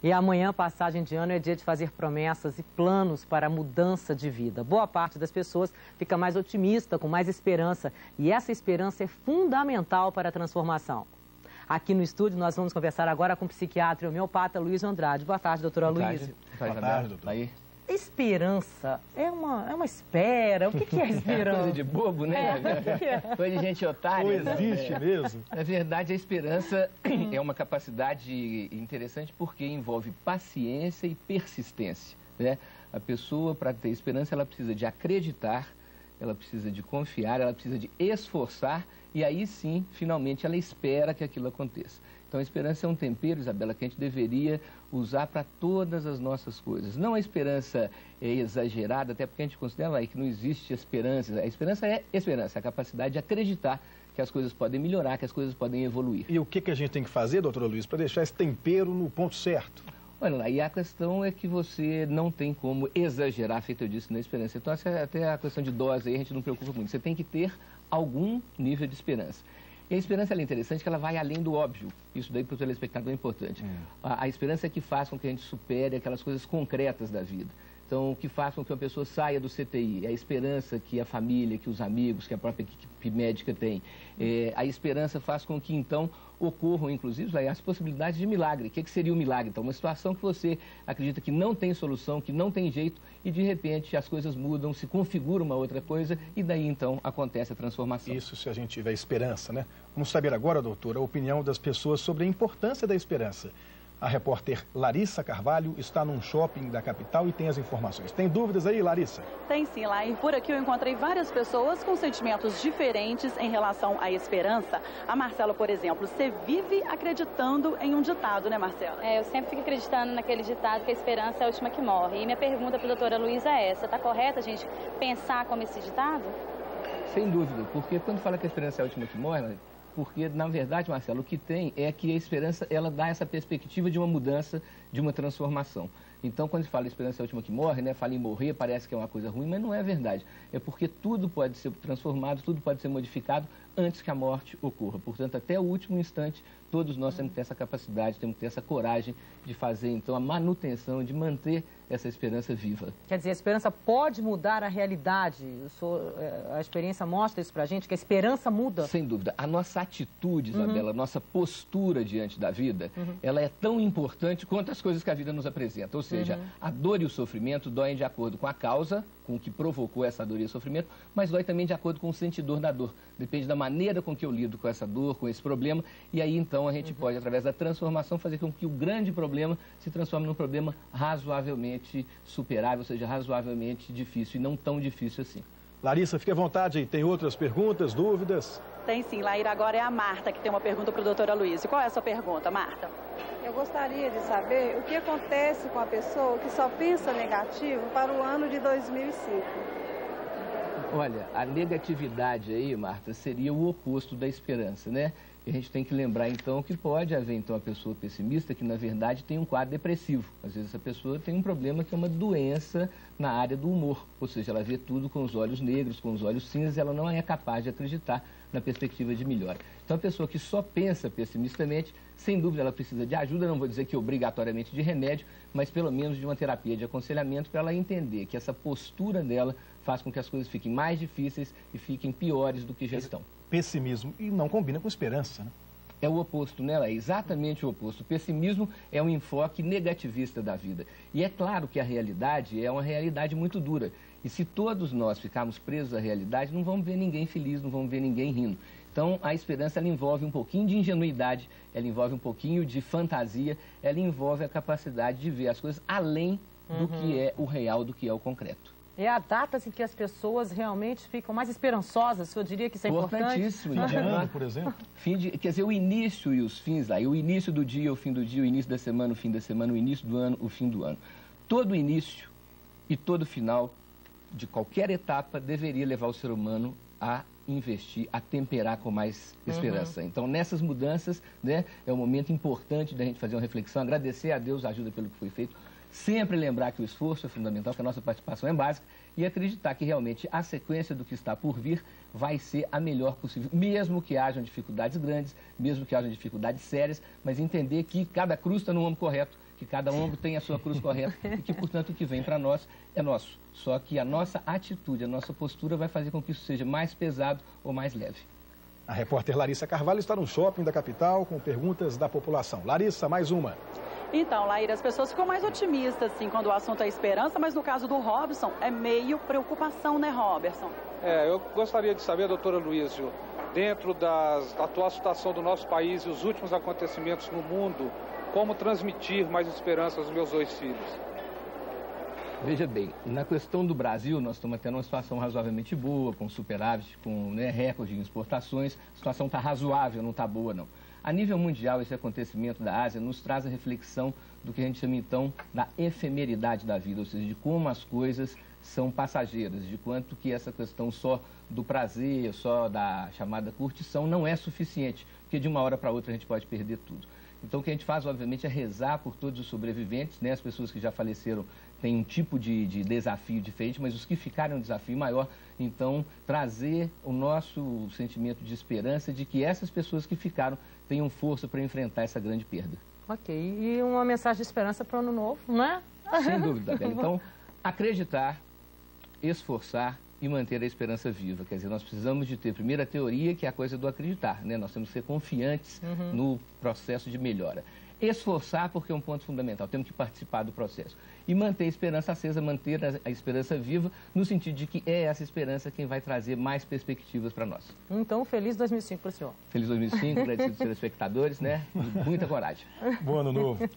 E amanhã, passagem de ano, é dia de fazer promessas e planos para a mudança de vida. Boa parte das pessoas fica mais otimista, com mais esperança. E essa esperança é fundamental para a transformação. Aqui no estúdio, nós vamos conversar agora com o psiquiatra e homeopata Luiz Andrade. Boa tarde, doutora Luiz. Boa tarde, doutor. Aí. Esperança é uma espera. O que é esperança? Coisa de bobo, né? O que é? Coisa de gente otária. Não existe mesmo? Na verdade, a esperança é uma capacidade interessante porque envolve paciência e persistência, né? A pessoa, para ter esperança, ela precisa de acreditar, ela precisa de confiar, ela precisa de esforçar e aí sim, finalmente, ela espera que aquilo aconteça. Então, a esperança é um tempero, Isabela, que a gente deveria usar para todas as nossas coisas. Não a esperança exagerada, até porque a gente considera que não existe esperança. A esperança é esperança, a capacidade de acreditar que as coisas podem melhorar, que as coisas podem evoluir. E o que a gente tem que fazer, doutora Luiz, para deixar esse tempero no ponto certo? Olha lá, e a questão é que você não tem como exagerar, feito eu disse, na esperança. Então, até a questão de dose aí a gente não preocupa muito. Você tem que ter algum nível de esperança. E a esperança é interessante que ela vai além do óbvio. Isso daí para o telespectador é importante. A esperança é que faz com que a gente supere aquelas coisas concretas da vida. Então, o que faz com que uma pessoa saia do CTI, é a esperança que a família, que os amigos, que a própria equipe médica tem. A esperança faz com que, então, ocorram, inclusive, as possibilidades de milagre. O que seria o milagre? Então, uma situação que você acredita que não tem solução, que não tem jeito, e, de repente, as coisas mudam, se configura uma outra coisa, e daí, então, acontece a transformação. Isso se a gente tiver esperança, né? Vamos saber agora, doutora, a opinião das pessoas sobre a importância da esperança. A repórter Larissa Carvalho está num shopping da capital e tem as informações. Tem dúvidas aí, Larissa? Tem sim, Lair. Por aqui eu encontrei várias pessoas com sentimentos diferentes em relação à esperança. A Marcela, por exemplo, você vive acreditando em um ditado, né, Marcela? Eu sempre fico acreditando naquele ditado que a esperança é a última que morre. E minha pergunta para a doutora Luísa é essa: está correto a gente pensar como esse ditado? Sem dúvida, porque quando fala que a esperança é a última que morre, porque, na verdade, Marcelo, o que tem é que a esperança, ela dá essa perspectiva de uma mudança, de uma transformação. Então, quando se fala esperança é a última que morre, né, fala em morrer, parece que é uma coisa ruim, mas não é verdade. É porque tudo pode ser transformado, tudo pode ser modificado antes que a morte ocorra. Portanto, até o último instante, todos nós temos que ter essa capacidade, temos que ter essa coragem de fazer, então, a manutenção, de manter essa esperança viva. Quer dizer, a esperança pode mudar a realidade. A experiência mostra isso pra gente, que a esperança muda. Sem dúvida. A nossa atitude, Isabela, a nossa postura diante da vida, ela é tão importante quanto as coisas que a vida nos apresenta. Ou seja, a dor e o sofrimento doem de acordo com a causa, com o que provocou essa dor e o sofrimento, mas dói também de acordo com o sentidor da dor. Depende da maneira com que eu lido com essa dor, com esse problema, e aí então a gente pode, através da transformação, fazer com que o grande problema se transforme num problema razoavelmente superável, ou seja, razoavelmente difícil, e não tão difícil assim. Larissa, fique à vontade. Tem outras perguntas, dúvidas? Tem sim, Laíra. Agora é a Marta que tem uma pergunta para a doutora Luísa. Qual é a sua pergunta, Marta? Eu gostaria de saber o que acontece com a pessoa que só pensa negativo para o ano de 2005. Olha, a negatividade aí, Marta, seria o oposto da esperança, né? E a gente tem que lembrar, então, que pode haver, então, a pessoa pessimista que, na verdade, tem um quadro depressivo. Às vezes, essa pessoa tem um problema que é uma doença na área do humor. Ou seja, ela vê tudo com os olhos negros, com os olhos cinzas, e ela não é capaz de acreditar na perspectiva de melhora. Então, a pessoa que só pensa pessimistamente, sem dúvida, ela precisa de ajuda, não vou dizer que obrigatoriamente de remédio, mas pelo menos de uma terapia de aconselhamento para ela entender que essa postura dela faz com que as coisas fiquem mais difíceis e fiquem piores do que já estão. Pessimismo, e não combina com esperança, né? É o oposto, né? É exatamente o oposto. O pessimismo é um enfoque negativista da vida. E é claro que a realidade é uma realidade muito dura. E se todos nós ficarmos presos à realidade, não vamos ver ninguém feliz, não vamos ver ninguém rindo. Então, a esperança, ela envolve um pouquinho de ingenuidade, ela envolve um pouquinho de fantasia, ela envolve a capacidade de ver as coisas além do que é o real, do que é o concreto. É a data em que as pessoas realmente ficam mais esperançosas, eu diria que isso é importante. Importantíssimo. Fim de ano, por exemplo. Quer dizer, o início e os fins lá, e o início do dia, o fim do dia, o início da semana, o fim da semana, o início do ano, o fim do ano. Todo início e todo final de qualquer etapa deveria levar o ser humano a investir, a temperar com mais esperança. Então, nessas mudanças, né, é um momento importante da gente fazer uma reflexão, agradecer a Deus a ajuda pelo que foi feito, sempre lembrar que o esforço é fundamental, que a nossa participação é básica e acreditar que realmente a sequência do que está por vir vai ser a melhor possível, mesmo que hajam dificuldades grandes, mesmo que hajam dificuldades sérias, mas entender que cada cruz está no âmbito correto que cada ombro tem a sua cruz correta e que, portanto, o que vem para nós é nosso. Só que a nossa atitude, a nossa postura vai fazer com que isso seja mais pesado ou mais leve. A repórter Larissa Carvalho está no shopping da capital com perguntas da população. Larissa, mais uma. Então, Laíra, as pessoas ficam mais otimistas, assim, quando o assunto é esperança, mas no caso do Robson, é meio preocupação, né, Robertson? Eu gostaria de saber, doutora Luísio, dentro da atual situação do nosso país e os últimos acontecimentos no mundo, como transmitir mais esperança aos meus 2 filhos? Veja bem, na questão do Brasil, nós estamos tendo uma situação razoavelmente boa, com superávit, com recorde em exportações. A situação está razoável, não está boa, não. A nível mundial, esse acontecimento da Ásia nos traz a reflexão do que a gente chama, então, da efemeridade da vida, ou seja, de como as coisas são passageiras, de quanto que essa questão só do prazer, só da chamada curtição, não é suficiente, porque de uma hora para outra a gente pode perder tudo. Então, o que a gente faz, obviamente, é rezar por todos os sobreviventes, né? As pessoas que já faleceram têm um tipo de desafio diferente, mas os que ficaram um desafio maior, então, trazer o nosso sentimento de esperança de que essas pessoas que ficaram tenham força para enfrentar essa grande perda. Ok, e uma mensagem de esperança para o ano novo, não é? Sem dúvida, Bela. Então, acreditar, esforçar e manter a esperança viva. Quer dizer, nós precisamos de ter, primeiro, a teoria, que é a coisa do acreditar, né? Nós temos que ser confiantes no processo de melhora. Esforçar, porque é um ponto fundamental, temos que participar do processo. E manter a esperança acesa, manter a esperança viva, no sentido de que é essa esperança quem vai trazer mais perspectivas para nós. Então, feliz 2005 para o senhor. Feliz 2005, agradecido aos telespectadores, né? E muita coragem. Bom ano novo.